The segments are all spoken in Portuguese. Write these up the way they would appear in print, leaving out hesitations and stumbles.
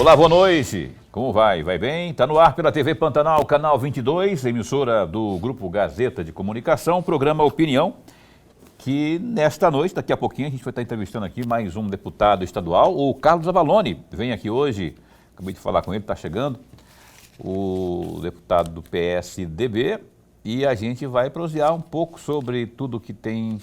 Olá, boa noite. Como vai? Vai bem? Está no ar pela TV Pantanal, canal 22, emissora do Grupo Gazeta de Comunicação, programa Opinião, que nesta noite, daqui a pouquinho, a gente vai estar entrevistando aqui mais um deputado estadual, o Carlos Avalone. Vem aqui hoje, acabei de falar com ele, está chegando, o deputado do PSDB, e a gente vai prosear um pouco sobre tudo que tem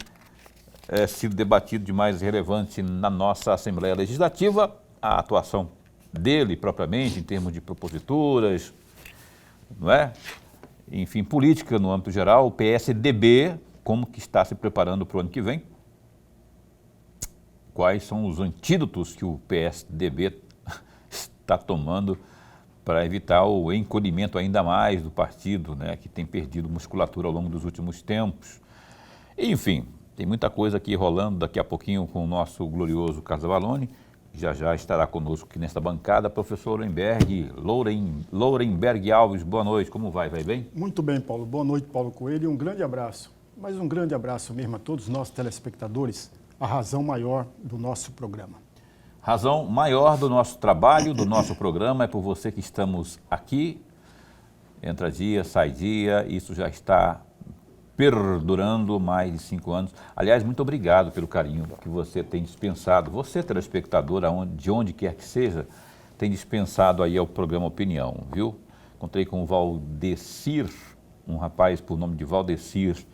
sido debatido de mais relevante na nossa Assembleia Legislativa, a atuação dele propriamente, em termos de proposituras, não é? Enfim, política no âmbito geral, o PSDB, como que está se preparando para o ano que vem, quais são os antídotos que o PSDB está tomando para evitar o encolhimento ainda mais do partido, né, que tem perdido musculatura ao longo dos últimos tempos. Enfim, tem muita coisa aqui rolando daqui a pouquinho com o nosso glorioso Carlos Avalone. Já estará conosco aqui nesta bancada, professor Lourenberg Alves. Boa noite, como vai? Vai bem? Muito bem, Paulo. Boa noite, Paulo Coelho. Um grande abraço, mas um grande abraço mesmo a todos os nossos telespectadores, a razão maior do nosso programa. Razão maior do nosso trabalho, do nosso programa, é por você que estamos aqui. Entra dia, sai dia, isso já está perdurando mais de 5 anos. Aliás, muito obrigado pelo carinho que você tem dispensado. Você, telespectador, de onde quer que seja, tem dispensado aí ao programa Opinião, viu? Encontrei com o Valdecir, um rapaz por nome de Valdecir.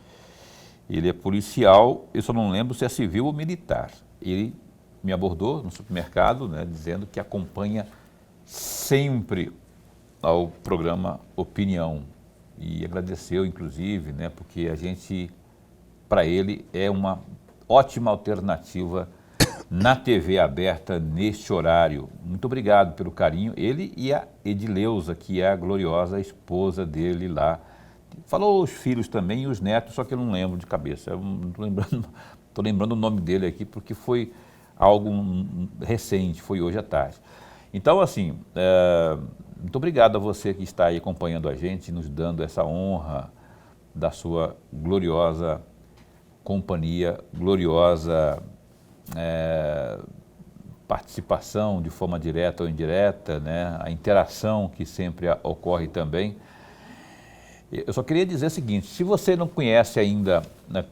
Ele é policial, eu só não lembro se é civil ou militar. Ele me abordou no supermercado, né, dizendo que acompanha sempre ao programa Opinião. E agradeceu, inclusive, né, porque a gente, para ele, é uma ótima alternativa na TV aberta neste horário. Muito obrigado pelo carinho. Ele e a Edileuza, que é a gloriosa esposa dele lá. Falou os filhos também e os netos, só que eu não lembro de cabeça. Eu não estou lembrando o nome dele aqui, porque foi algo recente, foi hoje à tarde. Então, assim, muito obrigado a você que está aí acompanhando a gente, nos dando essa honra da sua gloriosa companhia, gloriosa participação de forma direta ou indireta, né? A interação que sempre ocorre também. Eu só queria dizer o seguinte, se você não conhece ainda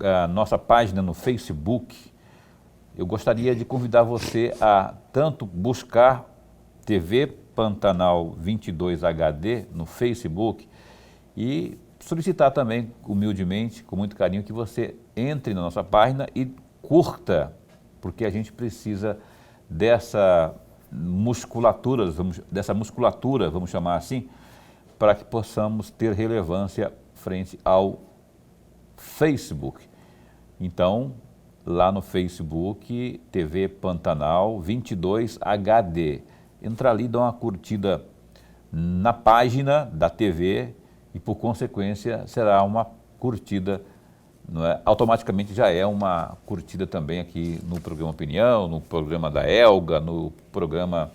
a nossa página no Facebook, eu gostaria de convidar você a tanto buscar TV Pantanal 22 HD no Facebook e solicitar também, humildemente, com muito carinho, que você entre na nossa página e curta, porque a gente precisa dessa musculatura, vamos chamar assim, para que possamos ter relevância frente ao Facebook. Então, lá no Facebook, TV Pantanal 22 HD. Entra ali, dá uma curtida na página da TV e, por consequência, será uma curtida, não é? Automaticamente já é uma curtida também aqui no programa Opinião, no programa da Elga, no programa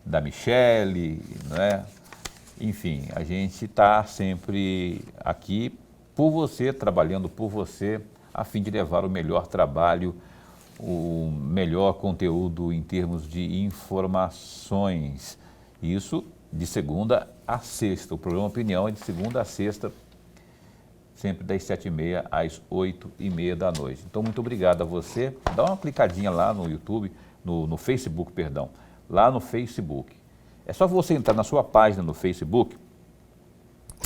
da Michele, não é? Enfim, a gente está sempre aqui por você, trabalhando por você, a fim de levar o melhor trabalho, o melhor conteúdo em termos de informações. Isso de segunda a sexta. O programa Opinião é de segunda a sexta, sempre das 7h30 às 8h30 da noite. Então, muito obrigado a você. Dá uma clicadinha lá no YouTube, no Facebook, perdão. Lá no Facebook. É só você entrar na sua página no Facebook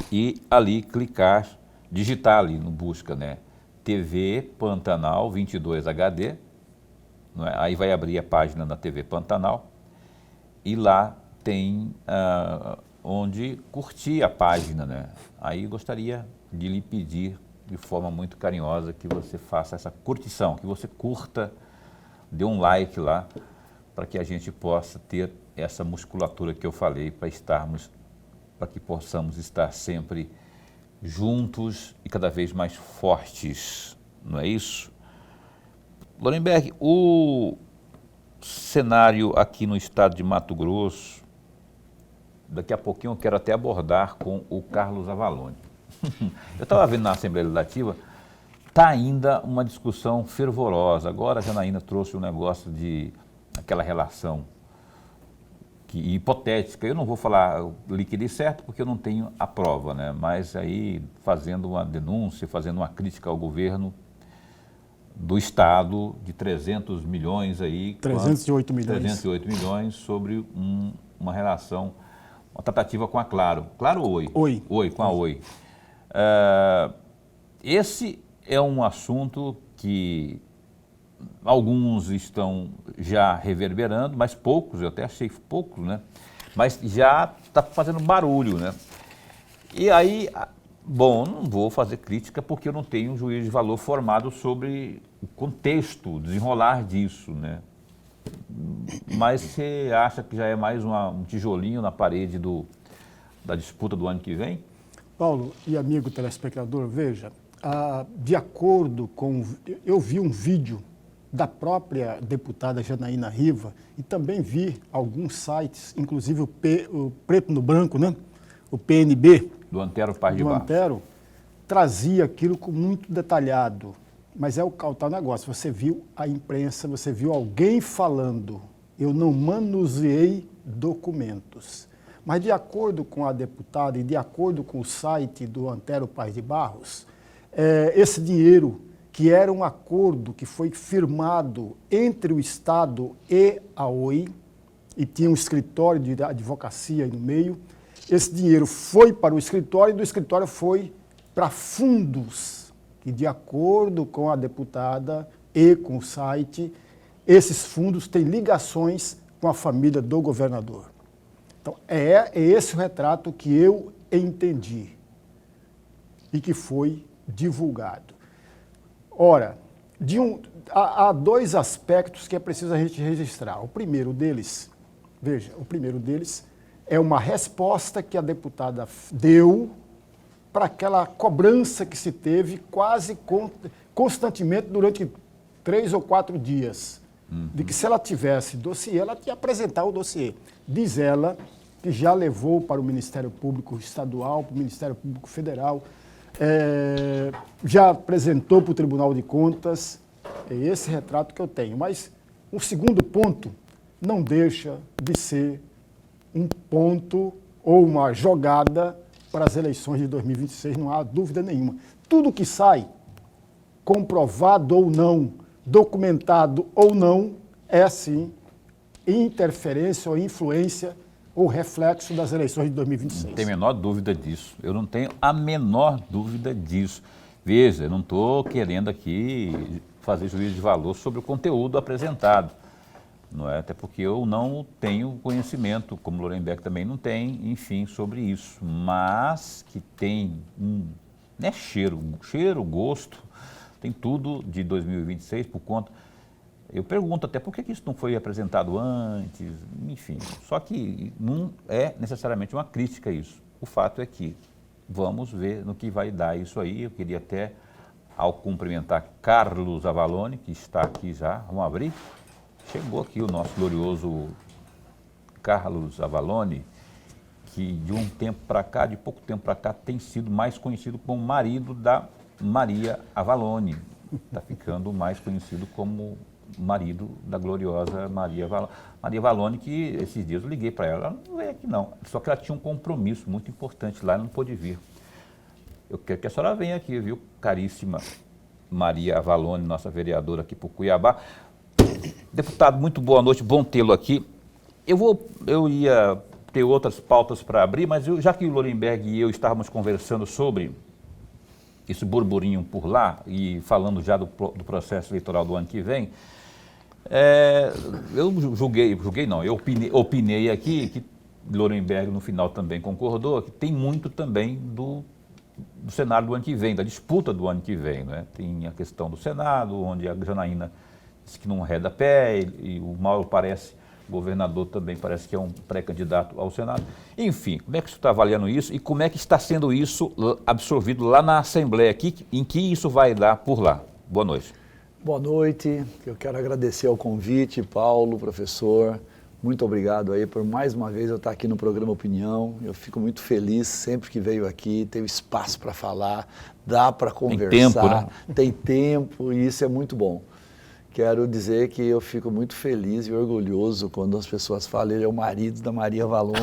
e ali clicar, digitar ali no busca, né? TV Pantanal 22 HD, não é? Aí vai abrir a página da TV Pantanal e lá tem onde curtir a página, né? Aí gostaria de lhe pedir de forma muito carinhosa que você faça essa curtição, que você curta, dê um like lá, para que a gente possa ter essa musculatura que eu falei, para que possamos estar sempre juntos e cada vez mais fortes, não é isso? Lourenberg, o cenário aqui no estado de Mato Grosso, daqui a pouquinho eu quero até abordar com o Carlos Avalone. Eu estava vendo na Assembleia Legislativa, está ainda uma discussão fervorosa. Agora a Janaína trouxe um negócio de aquela relação hipotética. Eu não vou falar liquidez certo porque eu não tenho a prova, né? Mas aí fazendo uma denúncia, fazendo uma crítica ao governo do Estado de 300 milhões aí. 308 milhões. 308 milhões sobre uma relação, uma tratativa com a Claro. Claro ou Oi? Oi. Oi, com a Oi. Esse é um assunto que alguns estão já reverberando, mas poucos, eu até achei poucos, né? Mas já está fazendo barulho, né? E aí, bom, não vou fazer crítica porque eu não tenho um juízo de valor formado sobre o contexto, o desenrolar disso, né? Mas você acha que já é mais um tijolinho na parede da disputa do ano que vem? Paulo e amigo telespectador, veja, de acordo com... Eu vi um vídeo da própria deputada Janaína Riva e também vi alguns sites, inclusive o Preto no Branco, né? O PNB, do Antero Paz de Barros. Antero, trazia aquilo com muito detalhado. Mas é o tal negócio, você viu a imprensa, você viu alguém falando, eu não manuseei documentos. Mas de acordo com a deputada e de acordo com o site do Antero Paz de Barros, esse dinheiro, que era um acordo que foi firmado entre o Estado e a Oi, e tinha um escritório de advocacia aí no meio, esse dinheiro foi para o escritório e do escritório foi para fundos, que de acordo com a deputada e com o site, esses fundos têm ligações com a família do governador. Então, é esse o retrato que eu entendi e que foi divulgado. Ora, há dois aspectos que é preciso a gente registrar. O primeiro deles, veja, é uma resposta que a deputada deu para aquela cobrança que se teve quase constantemente durante 3 ou 4 dias, de que se ela tivesse dossiê, ela tinha que apresentar o dossiê. Diz ela que já levou para o Ministério Público Estadual, para o Ministério Público Federal, já apresentou para o Tribunal de Contas. É esse retrato que eu tenho. Mas o segundo ponto não deixa de ser um ponto ou uma jogada para as eleições de 2026, não há dúvida nenhuma. Tudo que sai, comprovado ou não, documentado ou não, é sim interferência ou influência ou reflexo das eleições de 2026. Não tenho a menor dúvida disso. Eu não tenho a menor dúvida disso. Veja, eu não estou querendo aqui fazer juízo de valor sobre o conteúdo apresentado. Não é? Até porque eu não tenho conhecimento, como o Lorenberg também não tem, enfim, sobre isso. Mas que tem né, cheiro, gosto, tem tudo de 2026 por conta... Eu pergunto até por que isso não foi apresentado antes, enfim. Só que não é necessariamente uma crítica isso. O fato é que vamos ver no que vai dar isso aí. Eu queria até, ao cumprimentar Carlos Avalone, que está aqui já, vamos abrir. Chegou aqui o nosso glorioso Carlos Avalone, que de um tempo para cá, de pouco tempo para cá, tem sido mais conhecido como marido da Maria Avalone. Está ficando mais conhecido como marido da gloriosa Maria Avalone, que esses dias eu liguei para ela, ela não veio aqui não, só que ela tinha um compromisso muito importante lá e não pôde vir. Eu quero que a senhora venha aqui, viu, caríssima Maria Avalone, nossa vereadora aqui por Cuiabá. Deputado, muito boa noite, bom tê-lo aqui. Eu ia ter outras pautas para abrir, mas já que o Lorenberg e eu estávamos conversando sobre esse burburinho por lá e falando já do processo eleitoral do ano que vem, eu eu opinei aqui, que Lorenberg no final também concordou, que tem muito também do cenário do ano que vem, da disputa do ano que vem, né? Tem a questão do Senado, onde a Janaína disse que não arreda pé, e o Mauro parece, o governador também parece que é um pré-candidato ao Senado. Enfim, como é que você está avaliando isso e como é que está sendo isso absorvido lá na Assembleia, em que isso vai dar por lá? Boa noite. Boa noite, eu quero agradecer ao convite, Paulo, professor, muito obrigado aí por mais uma vez eu estar aqui no programa Opinião. Eu fico muito feliz sempre que veio aqui, teve espaço para falar, dá para conversar, tem tempo, né? Tem tempo e isso é muito bom. quero dizer que eu fico muito feliz e orgulhoso quando as pessoas falam ele é o marido da Maria Valone.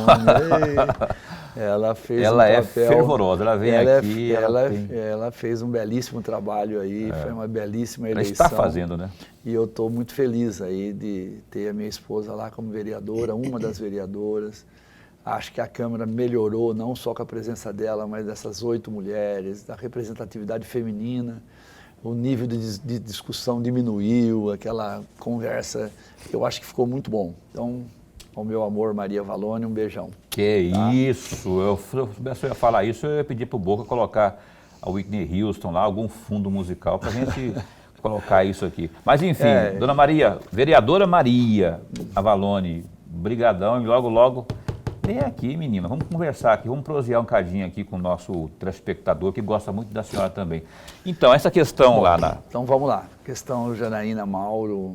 Ela fez ela um é papel, fervorosa, ela vem aqui. Ela fez um belíssimo trabalho aí, foi uma belíssima Ela eleição. está fazendo, né? E eu estou muito feliz aí de ter a minha esposa lá como vereadora, uma das vereadoras. Acho que a Câmara melhorou, não só com a presença dela, mas dessas 8 mulheres, da representatividade feminina. O nível de discussão diminuiu, aquela conversa, eu acho que ficou muito bom. Então, ao meu amor, Maria Valone, um beijão. Que isso, se eu soubesse eu ia falar isso, eu ia pedir pro Boca colocar a Whitney Houston lá, algum fundo musical pra gente colocar isso aqui. Mas enfim, Dona Maria, vereadora Maria Valone, brigadão e logo, logo, vem aqui, menina, vamos conversar aqui, vamos prosear um cadinho aqui com o nosso telespectador, que gosta muito da senhora também. Então, essa questão lá na... Então, vamos lá. Questão Janaína Mauro,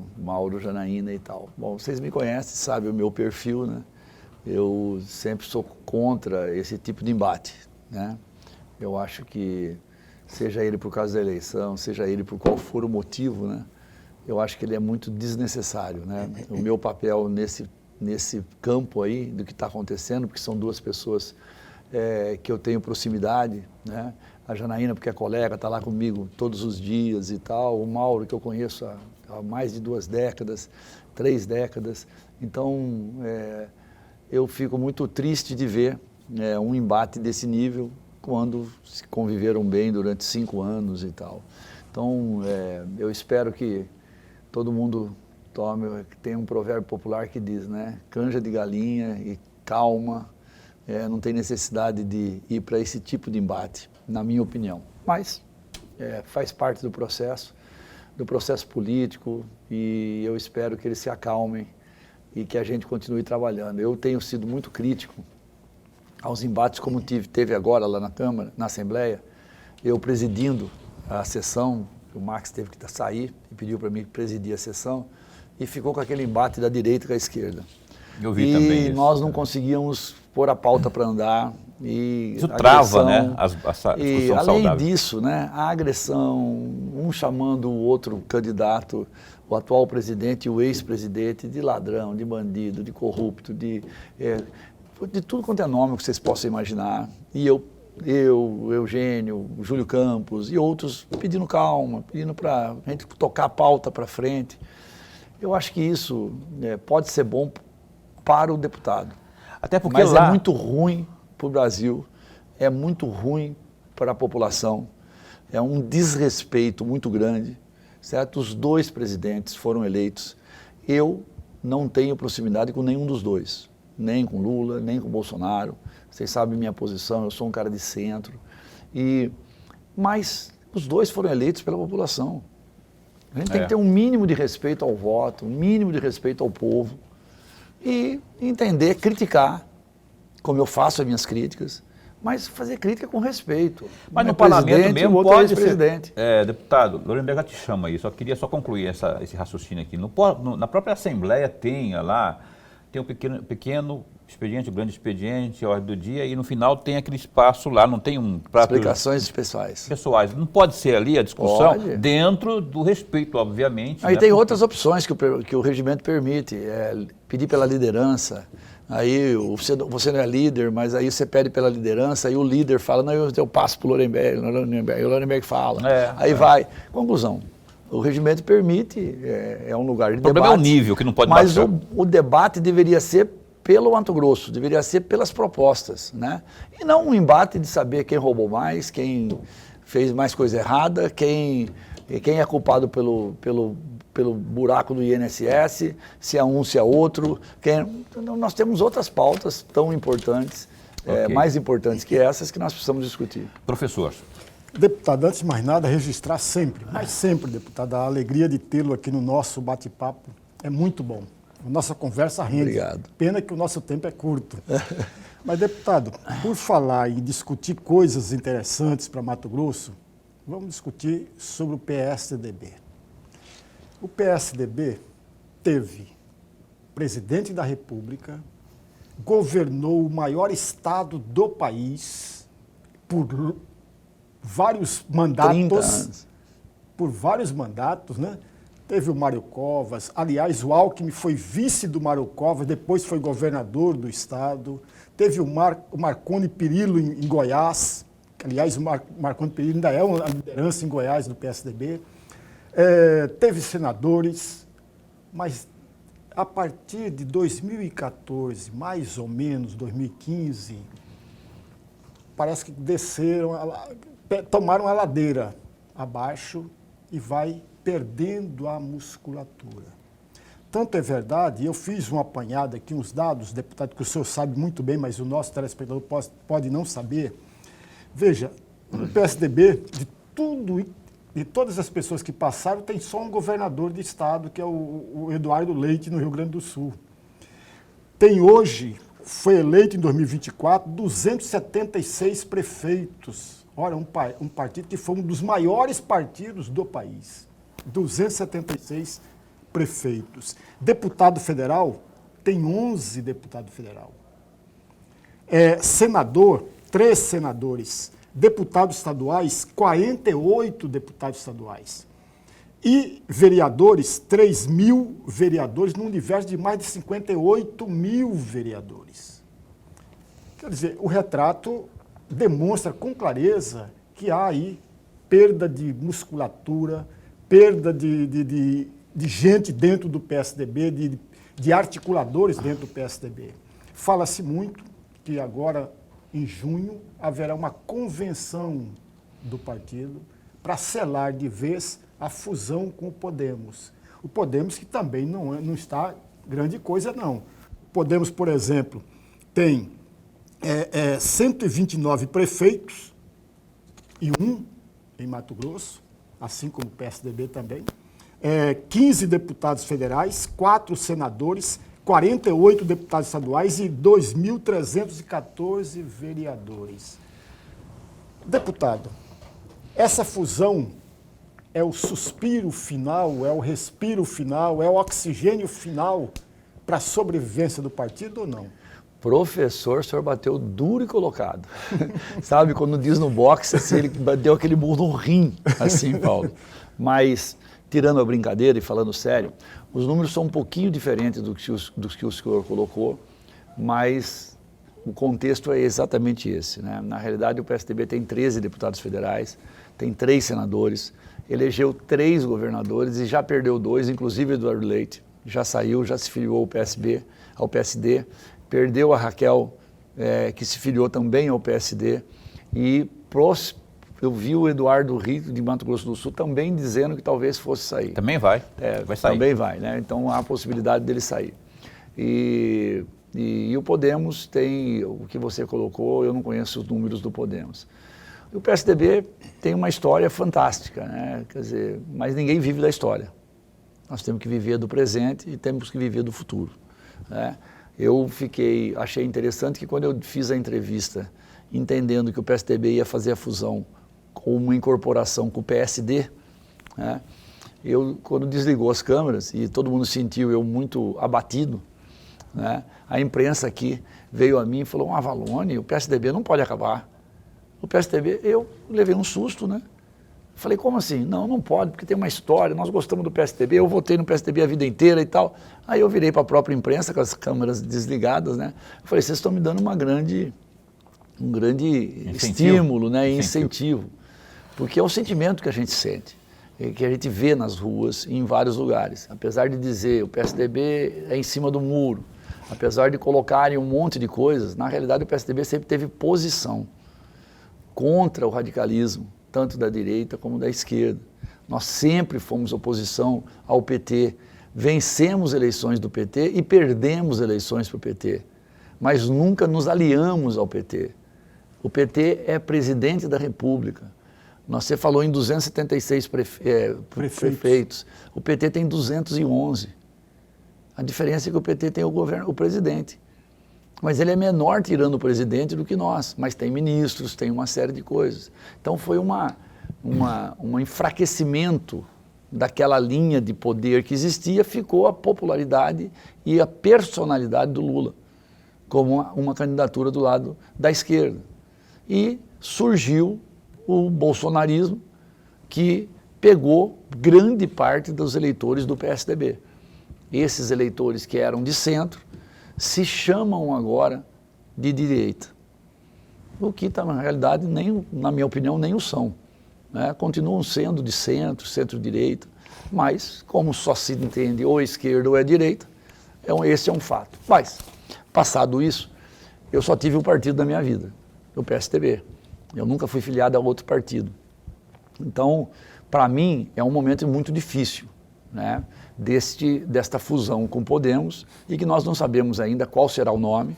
Janaína e tal. Bom, vocês me conhecem, sabem o meu perfil, né? Eu sempre sou contra esse tipo de embate, né? Eu acho que, seja ele por causa da eleição, seja ele por qual for o motivo, né? Eu acho que ele é muito desnecessário, né? O meu papel nesse campo aí do que está acontecendo, porque são 2 pessoas que eu tenho proximidade, né? A Janaína, porque é colega, está lá comigo todos os dias e tal. O Mauro, que eu conheço há mais de 2 décadas, 3 décadas. Então, eu fico muito triste de ver um embate desse nível quando se conviveram bem durante 5 anos e tal. Então, eu espero que todo mundo tem um provérbio popular que diz, né? Canja de galinha e calma, não tem necessidade de ir para esse tipo de embate, na minha opinião. Mas faz parte do processo político, e eu espero que eles se acalmem e que a gente continue trabalhando. Eu tenho sido muito crítico aos embates como teve agora lá na Câmara, na Assembleia, eu presidindo a sessão, o Max teve que sair e pediu para mim presidir a sessão, e ficou com aquele embate da direita com a esquerda. Eu vi também isso. E nós não conseguimos pôr a pauta para andar. E isso trava, né? A discussão além saudável. Disso, né? A agressão, um chamando o outro candidato, o atual presidente e o ex-presidente, de ladrão, de bandido, de corrupto, de tudo quanto é nome que vocês possam imaginar. E eu, Eugênio, Júlio Campos e outros pedindo calma, pedindo para a gente tocar a pauta para frente. Eu acho que isso pode ser bom para o deputado. Até porque mas lá... é muito ruim para o Brasil, é muito ruim para a população, é um desrespeito muito grande, certo? Os 2 presidentes foram eleitos. Eu não tenho proximidade com nenhum dos 2, nem com Lula, nem com Bolsonaro. Vocês sabem minha posição, eu sou um cara de centro. Mas os 2 foram eleitos pela população. A gente tem que ter um mínimo de respeito ao voto, um mínimo de respeito ao povo e entender, criticar, como eu faço as minhas críticas, mas fazer crítica com respeito. Mas no parlamento mesmo pode ser... deputado, Lorenberg te chama aí, só queria concluir esse raciocínio aqui. Na própria Assembleia tem um pequeno expediente, um grande expediente, a ordem do dia, e no final tem aquele espaço lá, não tem um... Explicações pessoais. Não pode ser ali a discussão dentro do respeito, obviamente. Aí tem outras opções que o regimento permite, pedir pela liderança. Aí você não é líder, mas aí você pede pela liderança, aí o líder fala, não, eu passo para o Lorenberg, e o Lorenberg fala. Vai. Conclusão, o regimento permite, é um lugar de debate. O problema é o nível, que não pode mas o debate deveria ser pelo Mato Grosso, deveria ser pelas propostas, né? E não um embate de saber quem roubou mais, quem fez mais coisa errada, quem é culpado pelo buraco do INSS, se é um, se é outro. Nós temos outras pautas tão importantes, mais importantes que essas, que nós precisamos discutir. Professor. Deputado, antes de mais nada, registrar sempre, mas sempre, deputado, a alegria de tê-lo aqui no nosso bate-papo é muito bom. A nossa conversa rende. Obrigado. Pena que o nosso tempo é curto. Mas, deputado, por falar em discutir coisas interessantes para Mato Grosso, vamos discutir sobre o PSDB. O PSDB teve presidente da República, governou o maior estado do país por vários mandatos. 30 anos. Por vários mandatos, né? teve o Mário Covas, aliás, o Alckmin foi vice do Mário Covas, depois foi governador do estado, teve o Marconi Perillo em Goiás, aliás, o Marconi Perillo ainda é uma liderança em Goiás do PSDB, teve senadores, mas a partir de 2014, mais ou menos 2015, parece que desceram, tomaram a ladeira abaixo e vai perdendo a musculatura. Tanto é verdade, eu fiz um apanhado aqui, uns dados, deputado, que o senhor sabe muito bem, mas o nosso telespectador pode não saber. Veja, o PSDB, de todas as pessoas que passaram, tem só um governador de estado, que é o Eduardo Leite, no Rio Grande do Sul. Tem hoje, foi eleito em 2024, 276 prefeitos. Olha, um partido que foi um dos maiores partidos do país. 276 prefeitos. Deputado federal, tem 11 deputados federal. Senador, 3 senadores. Deputados estaduais, 48 deputados estaduais. E vereadores, 3.000 vereadores, num universo de mais de 58 mil vereadores. Quer dizer, o retrato demonstra com clareza que há aí perda de musculatura, perda de gente dentro do PSDB, de articuladores dentro do PSDB. Fala-se muito que agora, em junho, haverá uma convenção do partido para selar de vez a fusão com o Podemos. O Podemos que também não está grande coisa, não. O Podemos, por exemplo, tem 129 prefeitos e 1 em Mato Grosso, assim como o PSDB também, 15 deputados federais, 4 senadores, 48 deputados estaduais e 2.314 vereadores. Deputado, essa fusão é o suspiro final, é o respiro final, é o oxigênio final para a sobrevivência do partido ou não? Professor, o senhor bateu duro e colocado. Sabe, quando diz no boxe, assim, ele deu aquele burro no rim, assim, Paulo. Mas, tirando a brincadeira e falando sério, os números são um pouquinho diferentes do que o senhor colocou, mas o contexto é exatamente esse, né? Na realidade, o PSDB tem 13 deputados federais, tem 3 senadores, elegeu 3 governadores e já perdeu 2, inclusive Eduardo Leite, já saiu, já se filiou ao PSD, perdeu a Raquel, que se filiou também ao PSD, e eu vi o Eduardo Rito, de Mato Grosso do Sul, também dizendo que talvez fosse sair. Também vai, vai sair. Também vai, né? Então há a possibilidade dele sair. E o Podemos tem, o que você colocou, eu não conheço os números do Podemos. O PSDB tem uma história fantástica, né? Quer dizer, mas ninguém vive da história. Nós temos que viver do presente e temos que viver do futuro, né? Eu achei interessante que quando eu fiz a entrevista, entendendo que o PSDB ia fazer a fusão com uma incorporação com o PSD, né, quando desligou as câmeras e todo mundo sentiu eu muito abatido, né, a imprensa aqui veio a mim e falou: Avalone, o PSDB não pode acabar. O PSDB, eu levei um susto, né? Falei, como assim? Não pode, porque tem uma história, nós gostamos do PSDB, eu votei no PSDB a vida inteira e tal. Aí eu virei para a própria imprensa, com as câmeras desligadas, né? Eu falei, vocês estão me dando um grande estímulo, né? E incentivo. Porque é o sentimento que a gente sente, que a gente vê nas ruas e em vários lugares. Apesar de dizer o PSDB é em cima do muro, apesar de colocarem um monte de coisas, na realidade o PSDB sempre teve posição contra o radicalismo, tanto da direita como da esquerda. Nós sempre fomos oposição ao PT, vencemos eleições do PT e perdemos eleições para o PT, mas nunca nos aliamos ao PT. O PT é presidente da República. Você falou em 276 prefeitos. O PT tem 211. A diferença é que o PT tem o presidente. Mas ele é menor tirando o presidente do que nós, mas tem ministros, tem uma série de coisas. Então foi um enfraquecimento daquela linha de poder que existia, ficou a popularidade e a personalidade do Lula como uma candidatura do lado da esquerda. E surgiu o bolsonarismo, que pegou grande parte dos eleitores do PSDB. Esses eleitores que eram de centro se chamam agora de direita. O que, na realidade, nem, na minha opinião, nem o são. Né? Continuam sendo de centro, centro-direita, mas como só se entende ou esquerda ou direita, esse é um fato. Mas, passado isso, eu só tive um partido da minha vida, o PSDB. Eu nunca fui filiado a outro partido. Então, para mim, é um momento muito difícil, né? Desta fusão com Podemos, e que nós não sabemos ainda qual será o nome,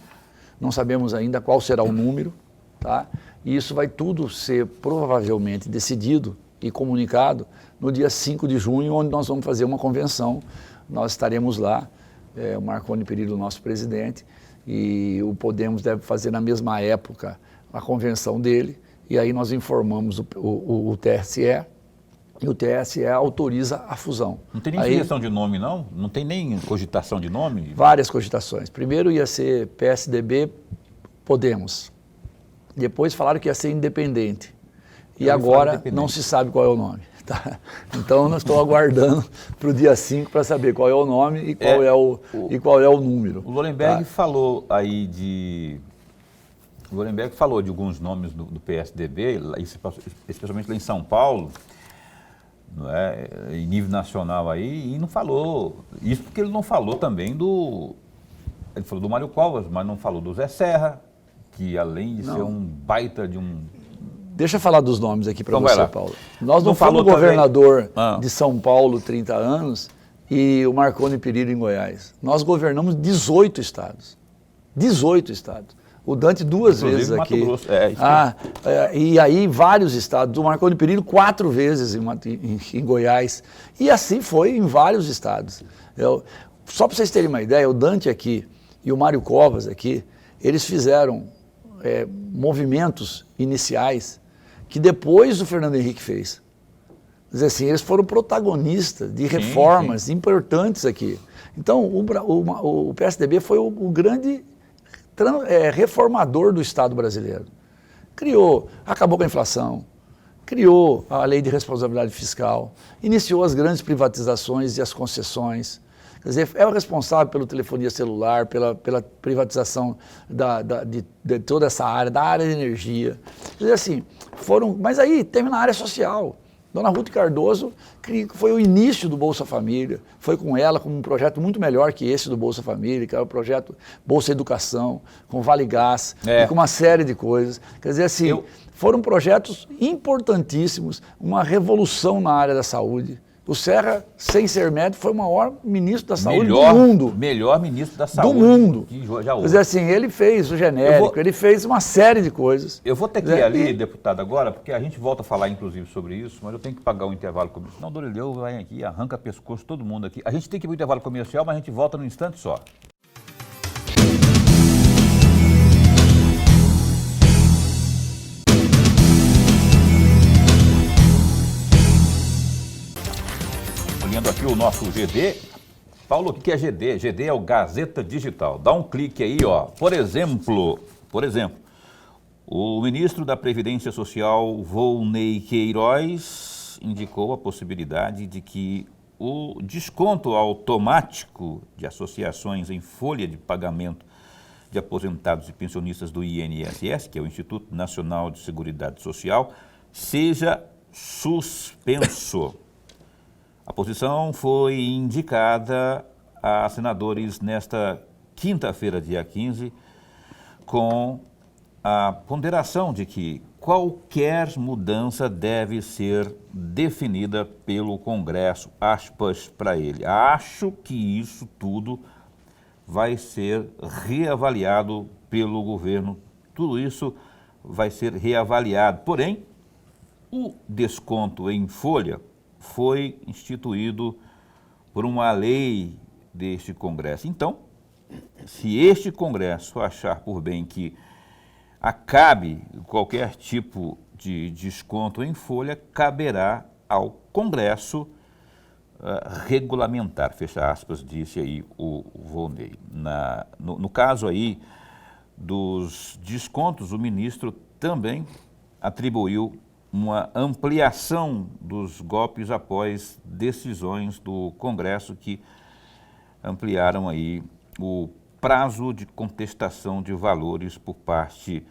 não sabemos ainda qual será o número, tá? E isso vai tudo ser provavelmente decidido e comunicado no dia 5 de junho, onde nós vamos fazer uma convenção. Nós estaremos lá, o Marconi Perillo, nosso presidente, e o Podemos deve fazer na mesma época a convenção dele, e aí nós informamos o TSE, e o TSE autoriza a fusão. Não tem nem sugestão de nome, não? Não tem nem cogitação de nome? Várias cogitações. Primeiro ia ser PSDB Podemos. Depois falaram que ia ser independente. E agora não se sabe qual é o nome. Tá? Então, nós estou aguardando para o dia 5 para saber qual é o nome e qual é o número. O Lolenberg falou aí de... O Lolenberg falou de alguns nomes do PSDB, especialmente lá em São Paulo, não é, em nível nacional aí, e não falou. Isso porque ele não falou também do... Ele falou do Mário Covas, mas não falou do Zé Serra, que além de ser um baita de um... Deixa eu falar dos nomes aqui para então você, Paulo. Nós não fomos governador de São Paulo 30 anos e o Marconi Perillo em Goiás. Nós governamos 18 estados. 18 estados. O Dante duas vezes aqui. Mato Grosso. E aí vários estados. O Marconi Perillo 4 vezes em Goiás. E assim foi em vários estados. Só para vocês terem uma ideia, o Dante aqui e o Mário Covas aqui, eles fizeram movimentos iniciais que depois o Fernando Henrique fez. Quer dizer assim, eles foram protagonistas de reformas importantes aqui. Então, o PSDB foi o grande reformador do Estado brasileiro. Acabou com a inflação, criou a lei de responsabilidade fiscal, iniciou as grandes privatizações e as concessões. Quer dizer, é o responsável pela telefonia celular, pela privatização de toda essa área, da área de energia. Quer dizer assim, mas aí teve na área social. Dona Ruth Cardoso foi o início do Bolsa Família, foi com ela com um projeto muito melhor que esse do Bolsa Família, que era o projeto Bolsa Educação, com Vale Gás, e com uma série de coisas. Quer dizer assim, foram projetos importantíssimos, uma revolução na área da saúde. O Serra, sem ser médico, foi o maior ministro da saúde do mundo. Melhor ministro da saúde do mundo. Que já houve. Quer dizer assim, ele fez o genérico, ele fez uma série de coisas. Eu vou ter que ir ali, deputado, agora, porque a gente volta a falar, inclusive, sobre isso, mas eu tenho que pagar o intervalo comercial. Não, Dorileu vai aqui, arranca pescoço todo mundo aqui. A gente tem que ir para o intervalo comercial, mas a gente volta num instante só. Olhando aqui o nosso GD. Paulo, o que é GD? GD é o Gazeta Digital. Dá um clique aí, ó. Por exemplo, o ministro da Previdência Social, Volney Queiroz, indicou a possibilidade de que o desconto automático de associações em folha de pagamento de aposentados e pensionistas do INSS, que é o Instituto Nacional de Seguridade Social, seja suspenso. A posição foi indicada a senadores nesta quinta-feira, dia 15, com a ponderação de que qualquer mudança deve ser definida pelo Congresso, aspas para ele. Acho que isso tudo vai ser reavaliado pelo governo, tudo isso vai ser reavaliado. Porém, o desconto em folha foi instituído por uma lei deste Congresso. Então, se este Congresso achar por bem que acabe qualquer tipo de desconto em folha, caberá ao Congresso regulamentar, fecha aspas, disse aí o Volney. No caso aí dos descontos, o ministro também atribuiu uma ampliação dos golpes após decisões do Congresso que ampliaram aí o prazo de contestação de valores por parte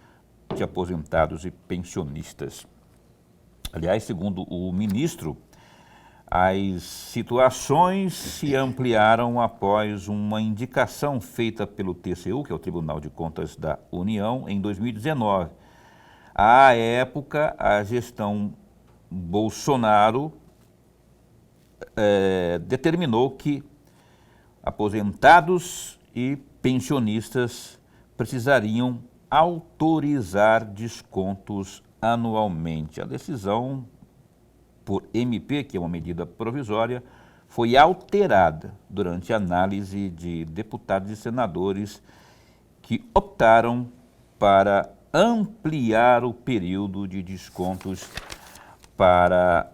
de aposentados e pensionistas. Aliás, segundo o ministro, as situações se ampliaram após uma indicação feita pelo TCU, que é o Tribunal de Contas da União, em 2019. À época, a gestão Bolsonaro determinou que aposentados e pensionistas precisariam autorizar descontos anualmente. A decisão por MP, que é uma medida provisória, foi alterada durante a análise de deputados e senadores que optaram para ampliar o período de descontos para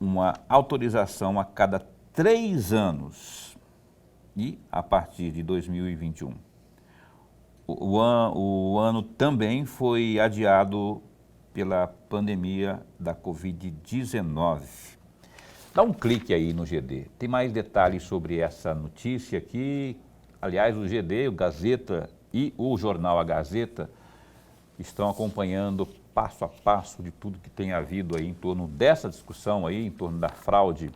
uma autorização a cada 3 anos e a partir de 2021. O ano também foi adiado pela pandemia da Covid-19. Dá um clique aí no GD. Tem mais detalhes sobre essa notícia aqui. Aliás, o GD, o Gazeta e o jornal A Gazeta estão acompanhando passo a passo de tudo que tem havido aí em torno dessa discussão aí, em torno da fraude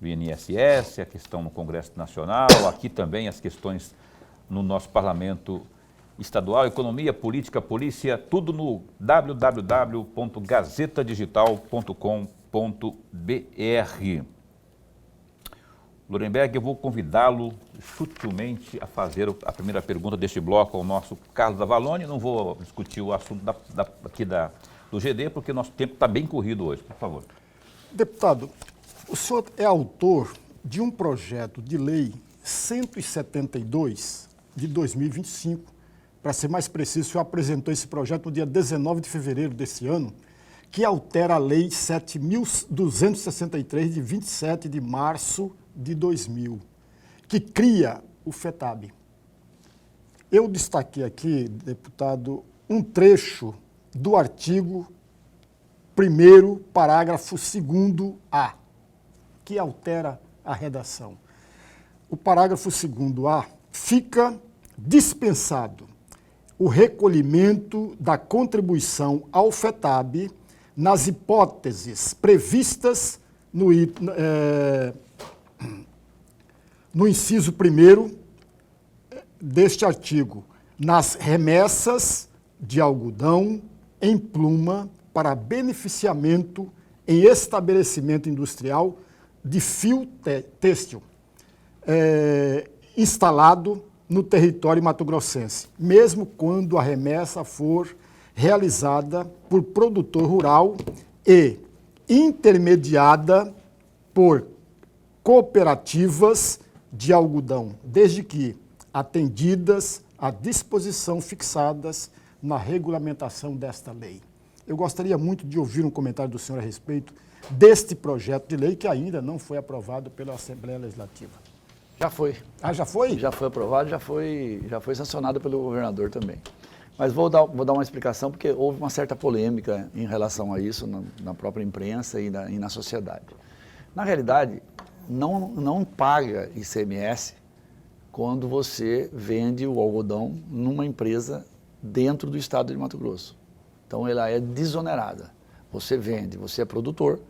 do INSS, a questão no Congresso Nacional, aqui também as questões no nosso parlamento estadual, economia, política, polícia, tudo no www.gazetadigital.com.br. Lorenberg, eu vou convidá-lo sutilmente a fazer a primeira pergunta deste bloco ao nosso Carlos Avalone. Não vou discutir o assunto do GD, porque nosso tempo está bem corrido hoje. Por favor. Deputado, o senhor é autor de um projeto de lei 172 de 2025. Para ser mais preciso, o senhor apresentou esse projeto no dia 19 de fevereiro desse ano, que altera a Lei 7.263, de 27 de março de 2000, que cria o FETAB. Eu destaquei aqui, deputado, um trecho do artigo 1º, parágrafo 2º-A, que altera a redação. O parágrafo 2º-A fica dispensado o recolhimento da contribuição ao FETAB nas hipóteses previstas no inciso 1º deste artigo, nas remessas de algodão em pluma para beneficiamento em estabelecimento industrial de fio têxtil instalado no território mato-grossense, mesmo quando a remessa for realizada por produtor rural e intermediada por cooperativas de algodão, desde que atendidas à disposição fixadas na regulamentação desta lei. Eu gostaria muito de ouvir um comentário do senhor a respeito deste projeto de lei que ainda não foi aprovado pela Assembleia Legislativa. Já foi. Ah, já foi? Já foi aprovado, já foi sancionado pelo governador também. Mas vou dar uma explicação, porque houve uma certa polêmica em relação a isso na própria imprensa e na sociedade. Na realidade, não paga ICMS quando você vende o algodão numa empresa dentro do estado de Mato Grosso. Então, ela é desonerada. Você vende, você é produtor,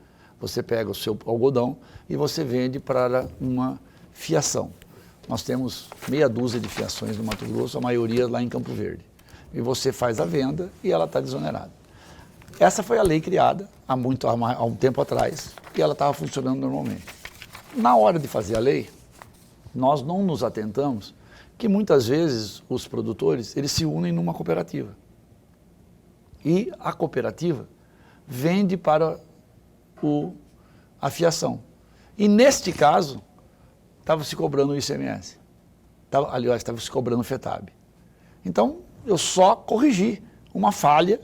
você pega o seu algodão e você vende para uma fiação. Nós temos meia dúzia de fiações no Mato Grosso, a maioria lá em Campo Verde. E você faz a venda e ela está desonerada. Essa foi a lei criada há um tempo atrás e ela estava funcionando normalmente. Na hora de fazer a lei, nós não nos atentamos que muitas vezes os produtores eles se unem numa cooperativa. E a cooperativa vende para a fiação. E neste caso, estava se cobrando o ICMS. Aliás, estava se cobrando o FETAB. Então, eu só corrigi uma falha,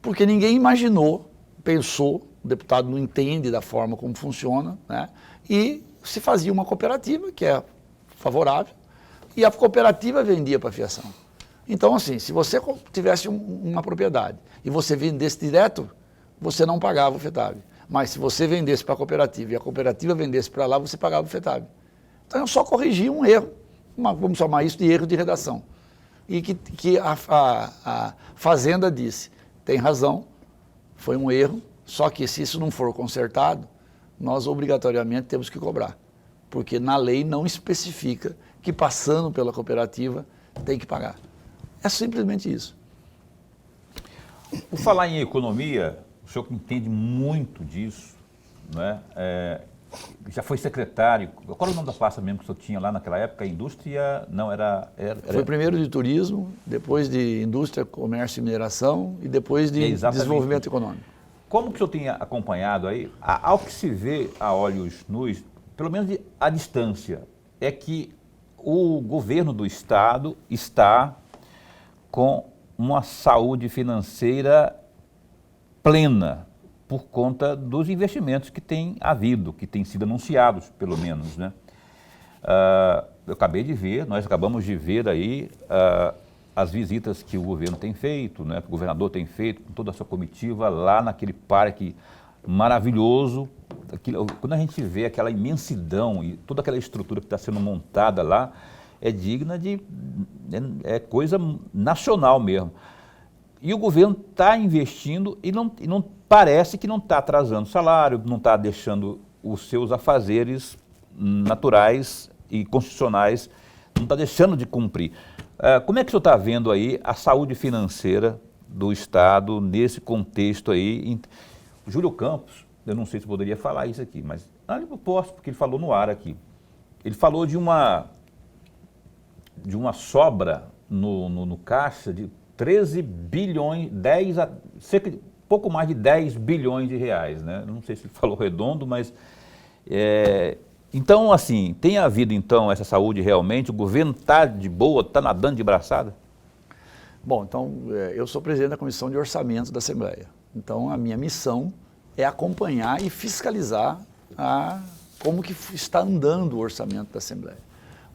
porque ninguém imaginou, pensou, o deputado não entende da forma como funciona, né? E se fazia uma cooperativa, que é favorável, e a cooperativa vendia para a fiação. Então, assim, se você tivesse uma propriedade e você vendesse direto você não pagava o FETAB. Mas se você vendesse para a cooperativa e a cooperativa vendesse para lá, você pagava o FETAB. Então eu só corrigi um erro, vamos chamar isso de erro de redação. E que a Fazenda disse, tem razão, foi um erro, só que se isso não for consertado, nós obrigatoriamente temos que cobrar. Porque na lei não especifica que passando pela cooperativa tem que pagar. É simplesmente isso. Por falar em economia, o senhor que entende muito disso, né? Já foi secretário, qual era o nome da pasta mesmo que o senhor tinha lá naquela época? Indústria, não, era... Foi primeiro de turismo, depois de indústria, comércio e mineração e depois de desenvolvimento econômico. Como que o senhor tem acompanhado aí, ao que se vê a olhos nus, pelo menos à distância, é que o governo do estado está com uma saúde financeira plena, por conta dos investimentos que tem havido, que têm sido anunciados, pelo menos, né? Eu acabei de ver, nós acabamos de ver aí as visitas que o governo tem feito, né? Que o governador tem feito com toda a sua comitiva lá naquele parque maravilhoso. Quando a gente vê aquela imensidão e toda aquela estrutura que está sendo montada lá, é digna de... é coisa nacional mesmo. E o governo está investindo e não parece que não está atrasando salário, não está deixando os seus afazeres naturais e constitucionais, não está deixando de cumprir. Como é que o senhor está vendo aí a saúde financeira do Estado nesse contexto aí? O Júlio Campos, eu não sei se poderia falar isso aqui, mas eu posso, porque ele falou no ar aqui. Ele falou de uma sobra no caixa de 13 bilhões, pouco mais de 10 bilhões de reais, né? Não sei se ele falou redondo, mas... então, assim, tem havido, então, essa saúde realmente? O governo está de boa, está nadando de braçada? Bom, então, eu sou presidente da Comissão de Orçamento da Assembleia. Então, a minha missão é acompanhar e fiscalizar como que está andando o orçamento da Assembleia.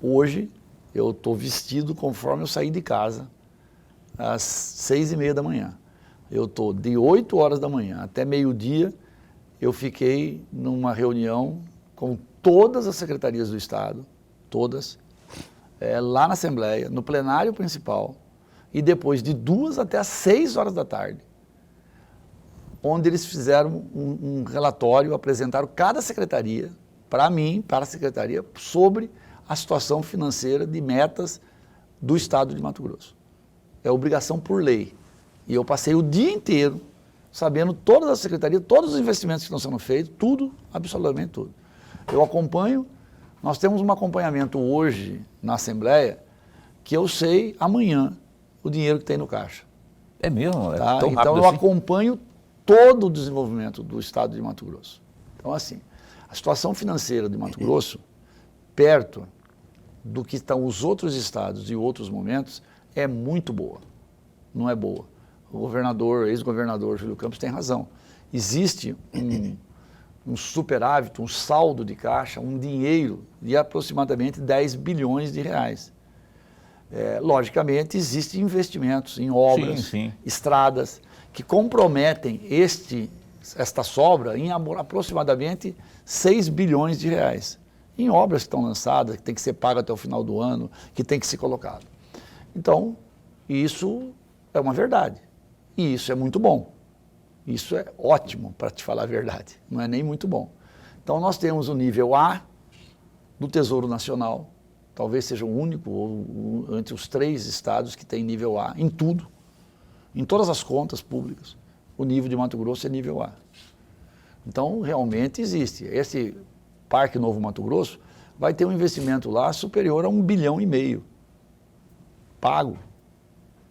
Hoje, eu estou vestido conforme eu saí de casa, às 6h30 da manhã. Eu estou de 8 horas da manhã até meio-dia, eu fiquei numa reunião com todas as secretarias do Estado, todas, lá na Assembleia, no plenário principal, e depois de 2 até às 6 horas da tarde, onde eles fizeram um relatório, apresentaram cada secretaria, para mim, para a secretaria, sobre a situação financeira de metas do Estado de Mato Grosso. É obrigação por lei. E eu passei o dia inteiro sabendo todas as secretarias, todos os investimentos que estão sendo feitos, tudo, absolutamente tudo. Eu acompanho, nós temos um acompanhamento hoje na Assembleia, que eu sei amanhã o dinheiro que tem no caixa. É mesmo? É tá? tão rápido então eu assim? acompanho todo o desenvolvimento do Estado de Mato Grosso. Então assim, a situação financeira de Mato Grosso, perto do que estão os outros estados e outros momentos, é muito boa, não é boa. O governador, ex-governador Júlio Campos tem razão. Existe um superávit, um saldo de caixa, um dinheiro de aproximadamente 10 bilhões de reais. Logicamente, existem investimentos em obras, estradas, que comprometem esta sobra em aproximadamente 6 bilhões de reais. Em obras que estão lançadas, que tem que ser paga até o final do ano, que tem que ser colocado. Então, isso é uma verdade. E isso é muito bom. Isso é ótimo, para te falar a verdade. Não é nem muito bom. Então, nós temos o nível A do Tesouro Nacional. Talvez seja o único entre os 3 estados que tem nível A em tudo. Em todas as contas públicas, o nível de Mato Grosso é nível A. Então, realmente existe. Esse Parque Novo Mato Grosso vai ter um investimento lá superior a 1,5 bilhão pago.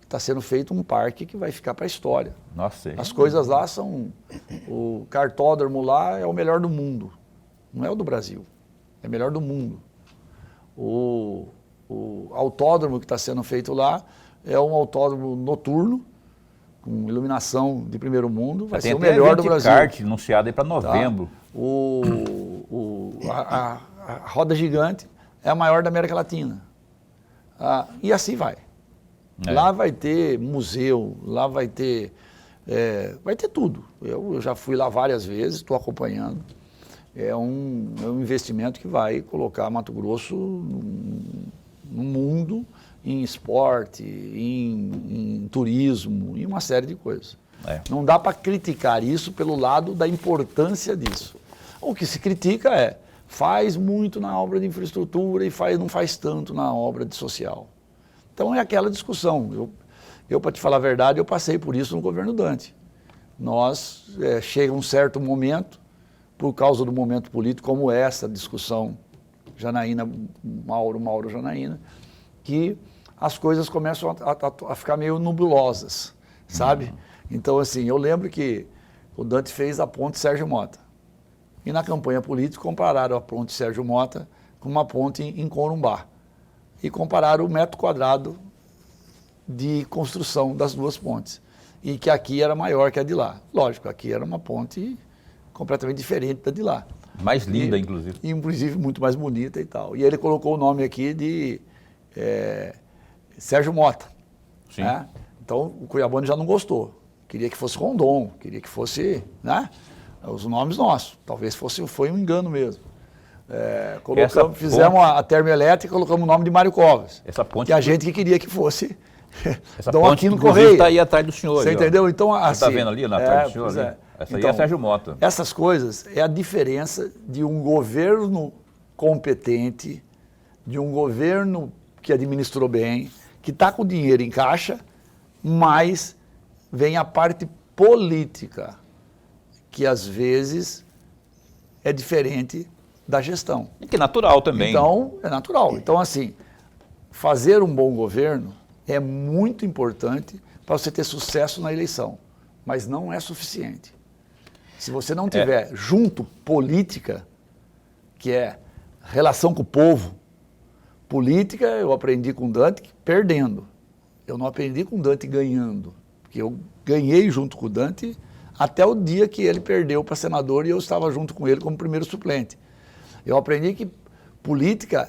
Está sendo feito um parque que vai ficar para a história. Nossa, as coisas lá são... O cartódromo lá é o melhor do mundo. Não é o do Brasil. É o melhor do mundo. O autódromo que está sendo feito lá é um autódromo noturno, com iluminação de primeiro mundo. Vai ser o melhor do Brasil. Tem kart anunciado aí para novembro. A roda gigante é a maior da América Latina. E assim vai. Lá vai ter museu, lá vai ter vai ter tudo. Eu já fui lá várias vezes, estou acompanhando. É um investimento que vai colocar Mato Grosso no mundo, em esporte, em turismo, em uma série de coisas. Não dá para criticar isso pelo lado da importância disso. O que se critica faz muito na obra de infraestrutura e não faz tanto na obra de social. Então é aquela discussão. Eu para te falar a verdade, eu passei por isso no governo Dante. Chega um certo momento, por causa do momento político, como essa discussão Janaína, Mauro Janaína, que as coisas começam a ficar meio nebulosas, sabe? Então, assim, eu lembro que o Dante fez a ponte Sérgio Mota. E na campanha política compararam a ponte Sérgio Mota com uma ponte em Corumbá. E compararam o metro quadrado de construção das duas pontes. E que aqui era maior que a de lá. Lógico, aqui era uma ponte completamente diferente da de lá. Mais linda, inclusive. Inclusive, muito mais bonita e tal. E ele colocou o nome aqui de Sérgio Mota. Sim. Né? Então, o cuiabano já não gostou. Queria que fosse Rondon, queria que fosse, né, os nomes nossos. Talvez foi um engano mesmo. Fizemos a termoelétrica e colocamos o nome de Mário Covas. Essa ponte... Que a gente que queria que fosse Essa Dom ponte, Aquino Correia. está aí atrás do senhor. Você entendeu? Então, assim, você está vendo ali, atrás do senhor? Essa então, aí é Sérgio Mota. Essas coisas é a diferença de um governo competente, de um governo que administrou bem, que está com dinheiro em caixa, mas vem a parte política, que às vezes é diferente da gestão. E que é natural também. Então, é natural. Então, assim, fazer um bom governo é muito importante para você ter sucesso na eleição, mas não é suficiente. Se você não tiver junto política, que é relação com o povo, política eu aprendi com Dante perdendo. Eu não aprendi com Dante ganhando, porque eu ganhei junto com o Dante até o dia que ele perdeu para senador e eu estava junto com ele como primeiro suplente. Eu aprendi que política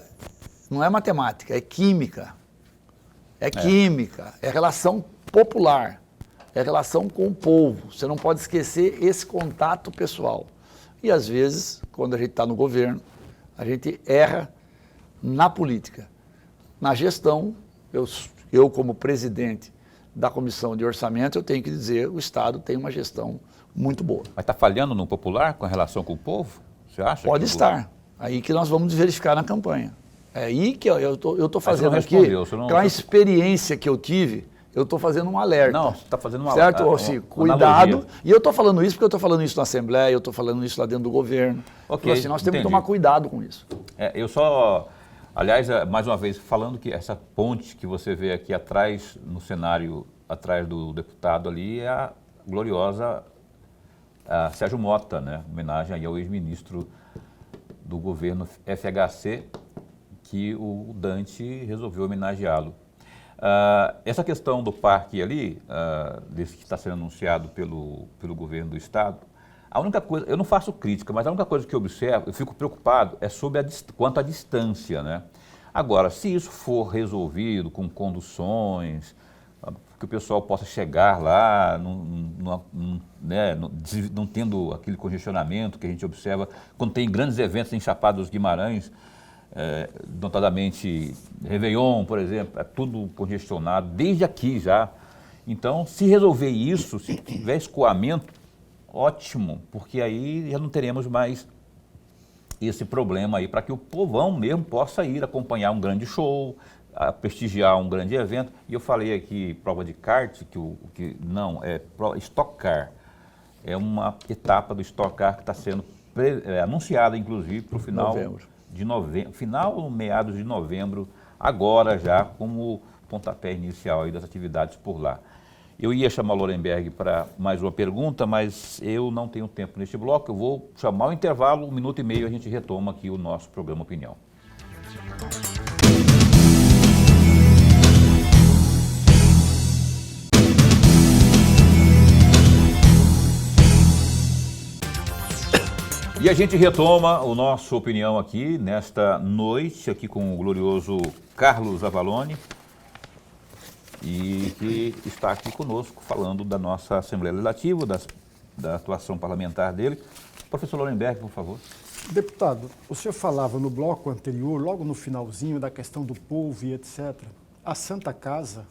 não é matemática, é química. É química, é relação popular, é relação com o povo. Você não pode esquecer esse contato pessoal. E às vezes, quando a gente está no governo, a gente erra na política. Na gestão, eu como presidente da Comissão de Orçamento, eu tenho que dizer, o Estado tem uma gestão muito boa. Mas está falhando no popular com relação com o povo? Você acha? Pode estar. Aí que nós vamos verificar na campanha. É aí que eu estou fazendo aqui, com a experiência que eu tive, eu estou fazendo um alerta. Não, você está fazendo uma certo? Cuidado. Analogia. E eu estou falando isso porque eu estou falando isso na Assembleia, eu estou falando isso lá dentro do governo. Ok, assim, nós temos que tomar cuidado com isso. Aliás, mais uma vez, falando que essa ponte que você vê aqui atrás, no cenário, atrás do deputado ali, é a gloriosa Sérgio Mota, né? Homenagem aí ao ex-ministro do governo FHC, que o Dante resolveu homenageá-lo. Essa questão do parque ali, desse que está sendo anunciado pelo governo do estado, a única coisa, eu não faço crítica, mas a única coisa que eu observo, eu fico preocupado, é sobre quanto à distância, né? Agora, se isso for resolvido com conduções, que o pessoal possa chegar lá, não tendo aquele congestionamento que a gente observa quando tem grandes eventos em Chapada dos Guimarães, notadamente Réveillon, por exemplo, é tudo congestionado, desde aqui já. Então, se resolver isso, se tiver escoamento, ótimo, porque aí já não teremos mais esse problema aí, para que o povão mesmo possa ir acompanhar um grande show, prestigiar um grande evento. E eu falei aqui, prova de kart, Stock Car. É uma etapa do Stock Car que está sendo anunciada, inclusive, para o final de novembro, meados de novembro, agora já como pontapé inicial aí das atividades por lá. Eu ia chamar o Lorenberg para mais uma pergunta, mas eu não tenho tempo neste bloco. Eu vou chamar o intervalo, 1 minuto e meio, a gente retoma aqui o nosso programa Opinião. E a gente retoma o nosso Opinião aqui, nesta noite, aqui com o glorioso Carlos Avalone. e que está aqui conosco falando da nossa Assembleia Legislativa, da atuação parlamentar dele. Professor Lorenberg, por favor. Deputado, o senhor falava no bloco anterior, logo no finalzinho, da questão do povo e etc. A Santa Casa,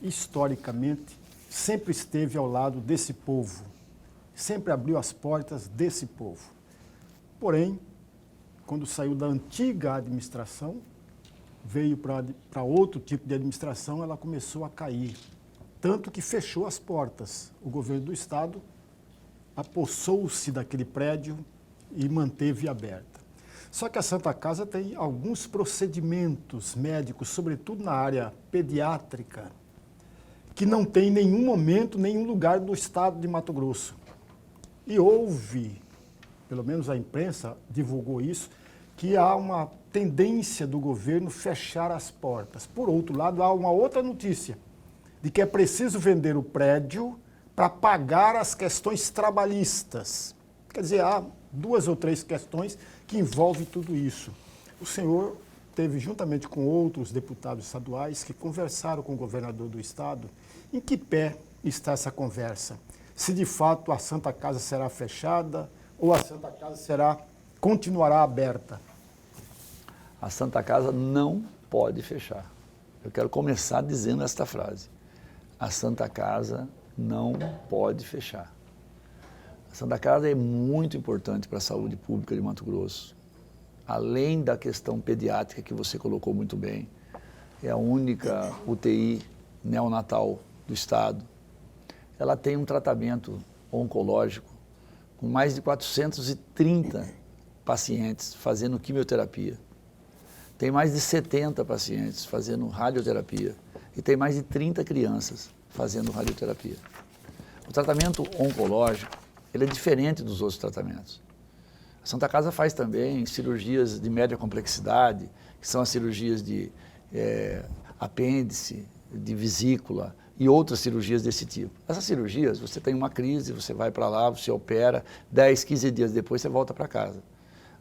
historicamente, sempre esteve ao lado desse povo, sempre abriu as portas desse povo. Porém, quando saiu da antiga administração, veio para outro tipo de administração, ela começou a cair. Tanto que fechou as portas. O governo do Estado apossou-se daquele prédio e manteve aberta. Só que a Santa Casa tem alguns procedimentos médicos, sobretudo na área pediátrica, que não tem em nenhum momento, nenhum lugar do estado de Mato Grosso. E houve, pelo menos a imprensa divulgou isso, que há uma tendência do governo fechar as portas. Por outro lado, há uma outra notícia, de que é preciso vender o prédio para pagar as questões trabalhistas. Quer dizer, há 2 ou 3 questões que envolvem tudo isso. O senhor teve, juntamente com outros deputados estaduais, que conversaram com o governador do estado. Em que pé está essa conversa? Se de fato a Santa Casa será fechada ou a Santa Casa continuará aberta? A Santa Casa não pode fechar. Eu quero começar dizendo esta frase. A Santa Casa não pode fechar. A Santa Casa é muito importante para a saúde pública de Mato Grosso. Além da questão pediátrica que você colocou muito bem, é a única UTI neonatal do estado. Ela tem um tratamento oncológico com mais de 430 pacientes fazendo quimioterapia. Tem mais de 70 pacientes fazendo radioterapia e tem mais de 30 crianças fazendo radioterapia. O tratamento oncológico, ele é diferente dos outros tratamentos. A Santa Casa faz também cirurgias de média complexidade, que são as cirurgias de apêndice, de vesícula e outras cirurgias desse tipo. Essas cirurgias, você tem uma crise, você vai para lá, você opera, 10, 15 dias depois você volta para casa.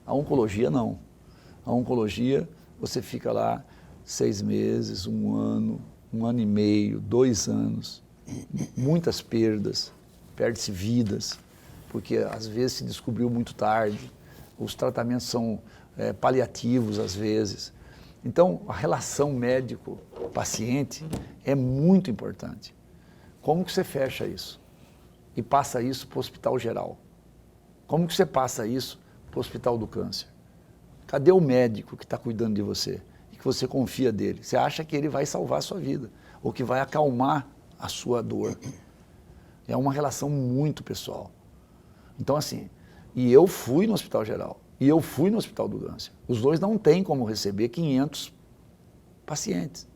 A oncologia não. A oncologia, você fica lá 6 meses, 1 ano, 1 ano e meio, 2 anos, muitas perdas, perde-se vidas, porque às vezes se descobriu muito tarde, os tratamentos são paliativos às vezes. Então, a relação médico-paciente é muito importante. Como que você fecha isso? E passa isso para o Hospital Geral? Como que você passa isso para o Hospital do Câncer? Cadê o médico que está cuidando de você e que você confia dele? Você acha que ele vai salvar a sua vida ou que vai acalmar a sua dor? É uma relação muito pessoal. Então, assim, e eu fui no Hospital Geral e eu fui no Hospital do Câncer. Os dois não têm como receber 500 pacientes.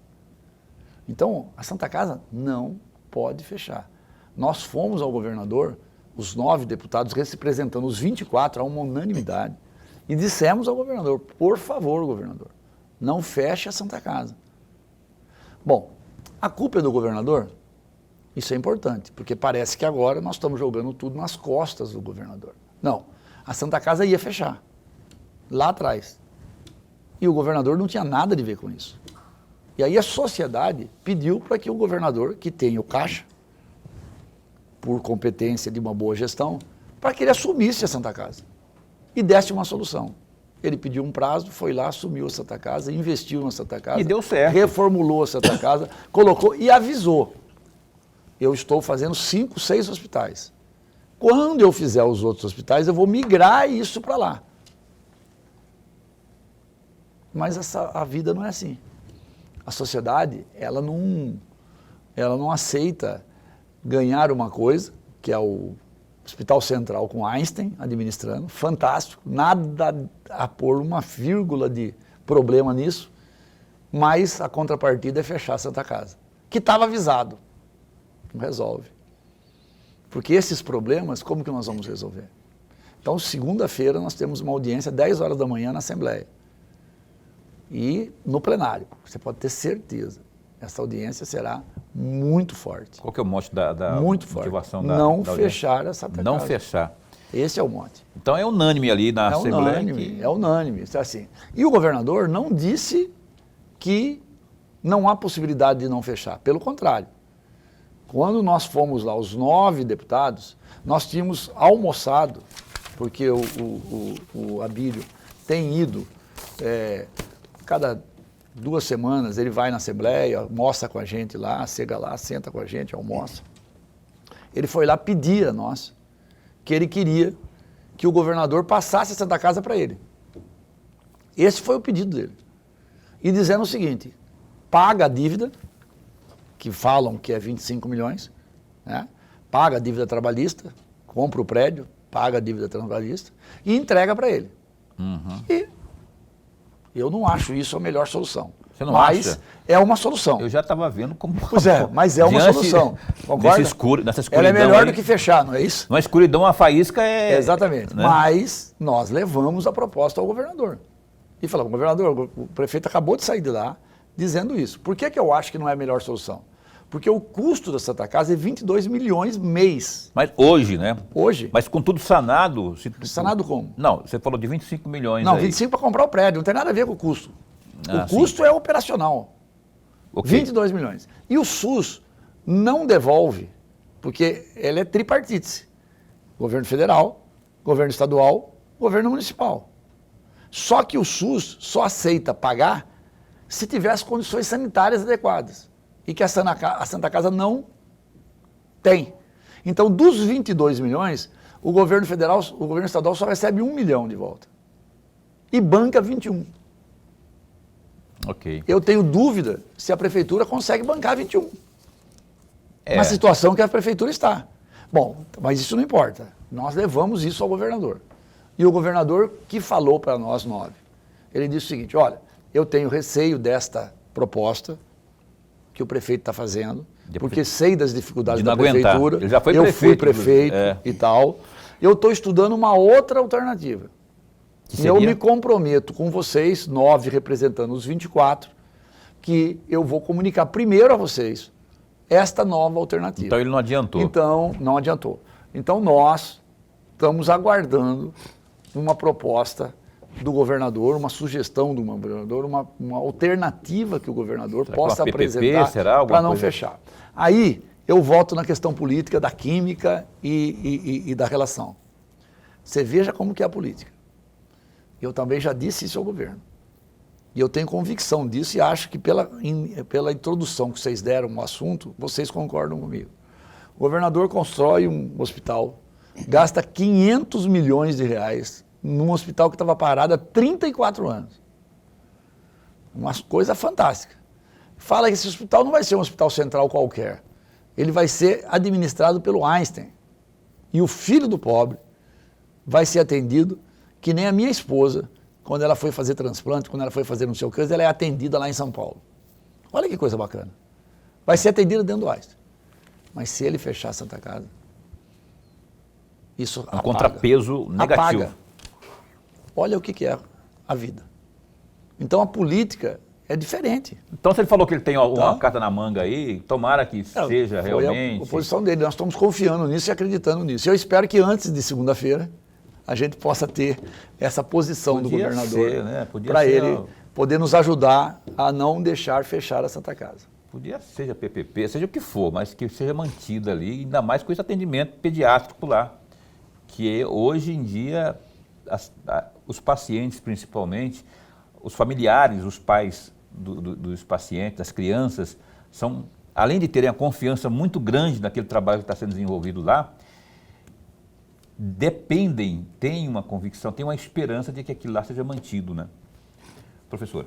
Então, a Santa Casa não pode fechar. Nós fomos ao governador, os 9 deputados representando os 24, a uma unanimidade, e dissemos ao governador, por favor, governador, não feche a Santa Casa. Bom, a culpa é do governador? Isso é importante, porque parece que agora nós estamos jogando tudo nas costas do governador. Não, a Santa Casa ia fechar, lá atrás. E o governador não tinha nada de ver com isso. E aí a sociedade pediu para que o governador, que tem o caixa, por competência de uma boa gestão, para que ele assumisse a Santa Casa e desse uma solução. Ele pediu um prazo, foi lá, assumiu a Santa Casa, investiu na Santa Casa. E deu certo. Reformulou a Santa Casa, colocou e avisou. Eu estou fazendo 5, 6 hospitais. Quando eu fizer os outros hospitais, eu vou migrar isso para lá. Mas a vida não é assim. A sociedade, ela não aceita ganhar uma coisa, que é o Hospital Central com Einstein administrando, fantástico, nada a pôr uma vírgula de problema nisso, mas a contrapartida é fechar a Santa Casa, que estava avisado. Não resolve. Porque esses problemas, como que nós vamos resolver? Então, segunda-feira, nós temos uma audiência, 10 horas da manhã, na Assembleia. E no plenário, você pode ter certeza, essa audiência será muito forte. Qual que é o mote da muito motivação forte. da Não da fechar essa Santa Não Casa. fechar. Esse é o mote. Então é unânime ali na Assembleia. É unânime. É assim. E o governador não disse que Não há possibilidade de não fechar. Pelo contrário. Quando nós fomos lá, os 9 deputados, nós tínhamos almoçado, porque o Abílio tem ido, cada 2 semanas ele vai na Assembleia, almoça com a gente lá, chega lá, senta com a gente, almoça. Ele foi lá pedir a nós que ele queria que o governador passasse a Santa Casa para ele. Esse foi o pedido dele. E dizendo o seguinte, paga a dívida, que falam que é 25 milhões, né? Paga a dívida trabalhista, compra o prédio, paga a dívida trabalhista e entrega para ele. Uhum. E eu não acho isso a melhor solução. Você não mas acha? É uma solução. Eu já estava vendo como... Pois é, mas é uma solução. Concorda? Nessa escuridão ela é melhor aí, do que fechar, não é isso? Na escuridão, a faísca é... Exatamente. Né? Mas nós levamos a proposta ao governador. E falamos, governador, o prefeito acabou de sair de lá dizendo isso. Por que eu acho que não é a melhor solução? Porque o custo da Santa Casa é 22 milhões mês. Mas hoje, né? Hoje. Mas com tudo sanado... Sanado como? Não, você falou de 25 milhões Não, aí. 25 para comprar o prédio, não tem nada a ver com o custo. O custo é operacional. Okay. 22 milhões. E o SUS não devolve, porque ele é tripartite. Governo federal, governo estadual, governo municipal. Só que o SUS só aceita pagar se tiver as condições sanitárias adequadas. E que a Santa Casa não tem. Então, dos 22 milhões, o governo federal, o governo estadual só recebe 1 milhão de volta. E banca 21. Ok. Eu tenho dúvida se a prefeitura consegue bancar 21. Na situação que a prefeitura está. Bom, mas isso não importa. Nós levamos isso ao governador. E o governador que falou para nós 9, ele disse o seguinte, olha, eu tenho receio desta proposta que o prefeito está fazendo, porque sei das dificuldades da prefeitura. Ele já foi eu fui prefeito e tal. Eu estou estudando uma outra alternativa. E eu me comprometo com vocês, 9 representando os 24, que eu vou comunicar primeiro a vocês esta nova alternativa. Então ele não adiantou. Então, não adiantou. Então nós estamos aguardando uma proposta do governador, uma sugestão do governador, uma alternativa que o governador possa apresentar para não fechar. Aí eu volto na questão política, da química e da relação. Você veja como que é a política. Eu também já disse isso ao governo. E eu tenho convicção disso e acho que pela introdução que vocês deram ao assunto, vocês concordam comigo. O governador constrói um hospital, gasta 500 milhões de reais num hospital que estava parado há 34 anos. Uma coisa fantástica. Fala que esse hospital não vai ser um hospital central qualquer. Ele vai ser administrado pelo Einstein. E o filho do pobre vai ser atendido que nem a minha esposa, quando ela foi fazer transplante, quando ela foi fazer no seu caso, ela é atendida lá em São Paulo. Olha que coisa bacana. Vai ser atendida dentro do Einstein. Mas se ele fechar a Santa Casa, isso apaga. Contrapeso negativo. Apaga. Olha o que é a vida. Então a política é diferente. Então se ele falou que ele tem uma carta na manga aí, tomara que seja realmente... Foi a posição dele, nós estamos confiando nisso e acreditando nisso. Eu espero que antes de segunda-feira a gente possa ter essa posição do governador, né? Para ele poder nos ajudar a não deixar fechar a Santa Casa. Podia seja PPP, seja o que for, mas que seja mantida ali, ainda mais com esse atendimento pediátrico lá, que hoje em dia os pacientes principalmente, os familiares, os pais dos pacientes, das crianças, além de terem a confiança muito grande naquele trabalho que está sendo desenvolvido lá, dependem, têm uma convicção, têm uma esperança de que aquilo lá seja mantido, né? Professor.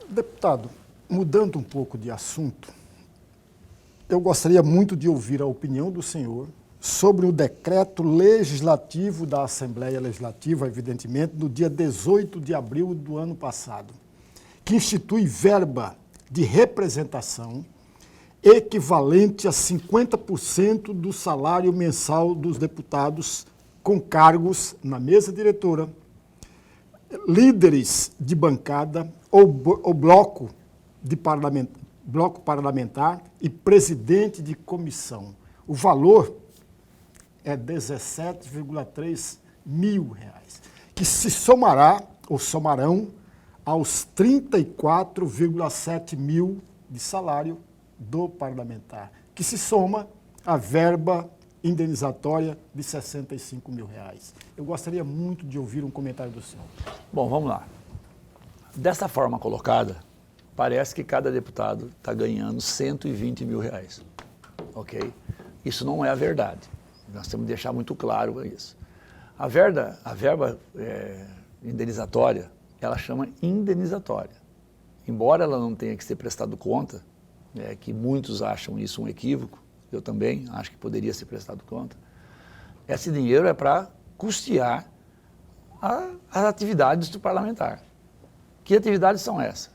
Deputado, mudando um pouco de assunto, eu gostaria muito de ouvir a opinião do senhor sobre o decreto legislativo da Assembleia Legislativa, evidentemente, no dia 18 de abril do ano passado, que institui verba de representação equivalente a 50% do salário mensal dos deputados com cargos na mesa diretora, líderes de bancada ou bloco parlamentar e presidente de comissão. O valor é 17,3 mil reais, que se somará ou somarão aos 34,7 mil de salário do parlamentar, que se soma à verba indenizatória de 65 mil reais. Eu gostaria muito de ouvir um comentário do senhor. Bom, vamos lá. Dessa forma colocada, parece que cada deputado está ganhando 120 mil reais. Ok? Isso não é a verdade. Nós temos que deixar muito claro isso. A verba indenizatória, ela chama indenizatória. Embora ela não tenha que ser prestado conta, que muitos acham isso um equívoco, eu também acho que poderia ser prestado conta, esse dinheiro é para custear as atividades do parlamentar. Que atividades são essas?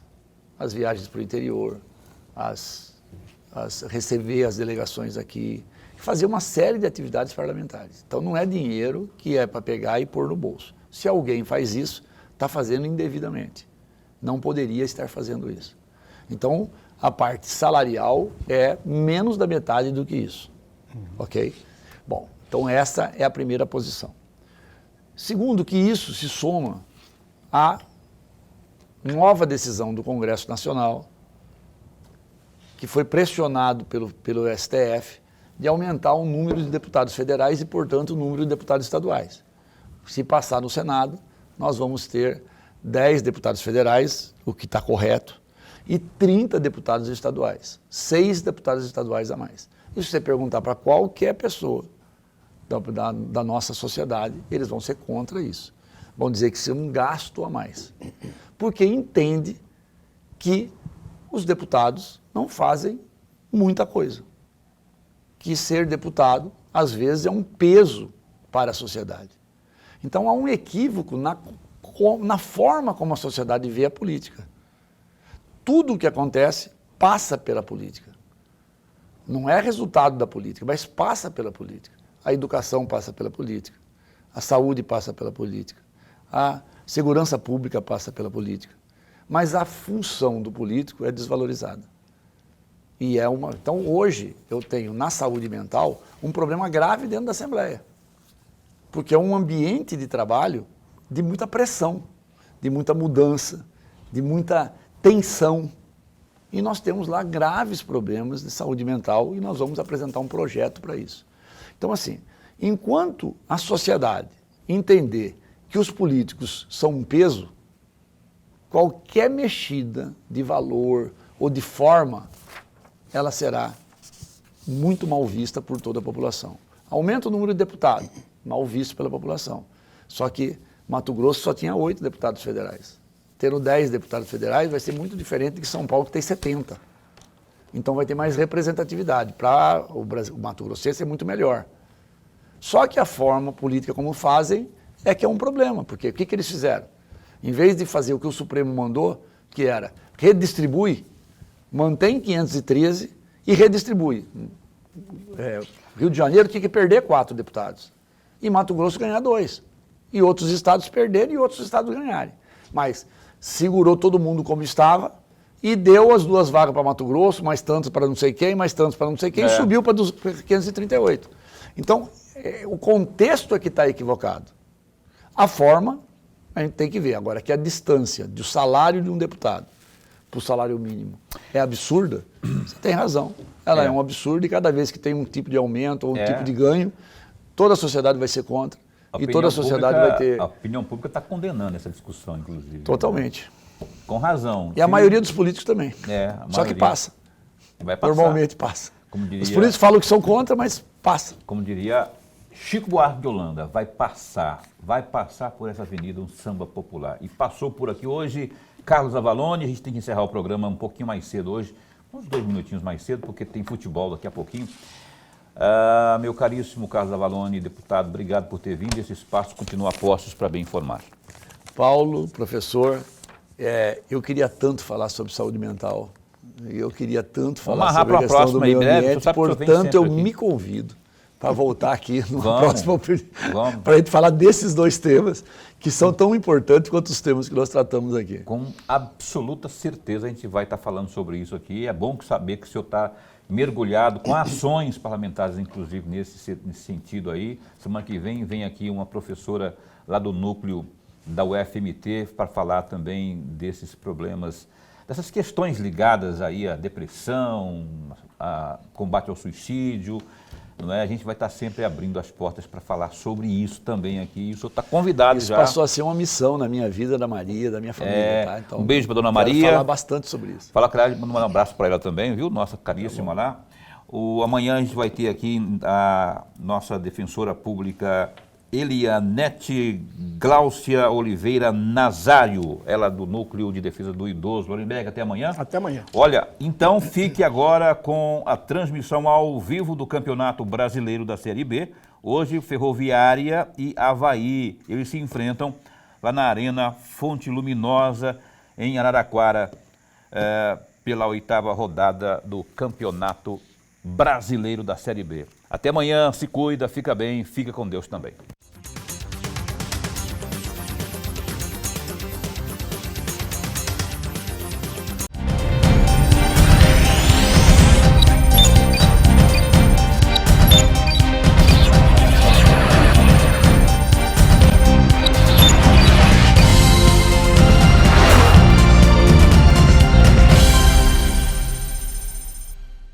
As viagens para o interior, receber as delegações aqui, fazer uma série de atividades parlamentares. Então não é dinheiro que é para pegar e pôr no bolso. Se alguém faz isso, está fazendo indevidamente. Não poderia estar fazendo isso. Então, a parte salarial é menos da metade do que isso. Ok? Bom, então essa é a primeira posição. Segundo, que isso se soma à nova decisão do Congresso Nacional, que foi pressionado pelo STF, de aumentar o número de deputados federais e, portanto, o número de deputados estaduais. Se passar no Senado, nós vamos ter 10 deputados federais, o que está correto, e 30 deputados estaduais, 6 deputados estaduais a mais. E se você perguntar para qualquer pessoa da nossa sociedade, eles vão ser contra isso. Vão dizer que isso é um gasto a mais. Porque entende que os deputados não fazem muita coisa. Que ser deputado, às vezes, é um peso para a sociedade. Então, há um equívoco na forma como a sociedade vê a política. Tudo o que acontece passa pela política. Não é resultado da política, mas passa pela política. A educação passa pela política, a saúde passa pela política, a segurança pública passa pela política. Mas a função do político é desvalorizada. Então, hoje, eu tenho, na saúde mental, um problema grave dentro da Assembleia. Porque é um ambiente de trabalho de muita pressão, de muita mudança, de muita tensão. E nós temos lá graves problemas de saúde mental e nós vamos apresentar um projeto para isso. Então, assim, enquanto a sociedade entender que os políticos são um peso, qualquer mexida de valor ou de forma, ela será muito mal vista por toda a população. Aumenta o número de deputados, mal visto pela população. Só que Mato Grosso só tinha 8 deputados federais. Tendo 10 deputados federais vai ser muito diferente de São Paulo, que tem 70. Então vai ter mais representatividade. Para o Mato Grossense é muito melhor. Só que a forma política como fazem é que é um problema. Porque o que eles fizeram? Em vez de fazer o que o Supremo mandou, que era redistribui, mantém 513 e redistribui. Rio de Janeiro tinha que perder 4 deputados. E Mato Grosso ganhar 2. E outros estados perderem e outros estados ganharem. Mas segurou todo mundo como estava e deu as 2 vagas para Mato Grosso, mais tantos para não sei quem, mais tantos para não sei quem, e subiu para 538. Então, o contexto é que está equivocado. A forma, a gente tem que ver. Agora, que a distância do salário de um deputado para o salário mínimo é absurda, você tem razão. Ela é um absurdo e cada vez que tem um tipo de aumento ou um tipo de ganho, toda a sociedade vai ser contra. E toda a sociedade vai ter... A opinião pública está condenando essa discussão, inclusive. Totalmente. Com razão. E a maioria dos políticos também. Só que passa. Vai passar. Normalmente passa. Como diria, os políticos falam que são contra, mas passa. Como diria Chico Buarque de Holanda, vai passar por essa avenida um samba popular. E passou por aqui hoje Carlos Avalone. A gente tem que encerrar o programa um pouquinho mais cedo hoje, uns 2 minutinhos mais cedo, porque tem futebol daqui a pouquinho. Meu caríssimo Carlos Avalone, deputado, obrigado por ter vindo. Esse espaço continua a postos para bem informar. Paulo, professor, eu queria tanto falar sobre saúde mental, eu queria tanto falar sobre a questão do meio ambiente, portanto eu me convido para voltar aqui numa próxima oportunidade, para a gente falar desses 2 temas que são tão importantes quanto os temas que nós tratamos aqui. Com absoluta certeza a gente vai estar falando sobre isso aqui. É bom saber que o senhor está mergulhado com ações parlamentares, inclusive, nesse sentido aí. Semana que vem aqui uma professora lá do Núcleo da UFMT para falar também desses problemas, dessas questões ligadas aí à depressão, a combate ao suicídio, não é? A gente vai estar sempre abrindo as portas para falar sobre isso também aqui. E o senhor está convidado Isso já. passou a ser uma missão na minha vida, da Maria, da minha família. Tá? Então, um beijo para dona quero Maria. falar bastante sobre isso. Fala, cara, manda um abraço para ela também, viu? Nossa caríssima lá. Amanhã a gente vai ter aqui a nossa defensora pública Elianete Gláucia Oliveira Nazário, ela do Núcleo de Defesa do Idoso. Lorenberg, até amanhã. Até amanhã. Olha, então fique agora com a transmissão ao vivo do Campeonato Brasileiro da Série B. Hoje, Ferroviária e Avaí, eles se enfrentam lá na Arena Fonte Luminosa, em Araraquara, pela 8ª rodada do Campeonato Brasileiro da Série B. Até amanhã, se cuida, fica bem, fica com Deus também.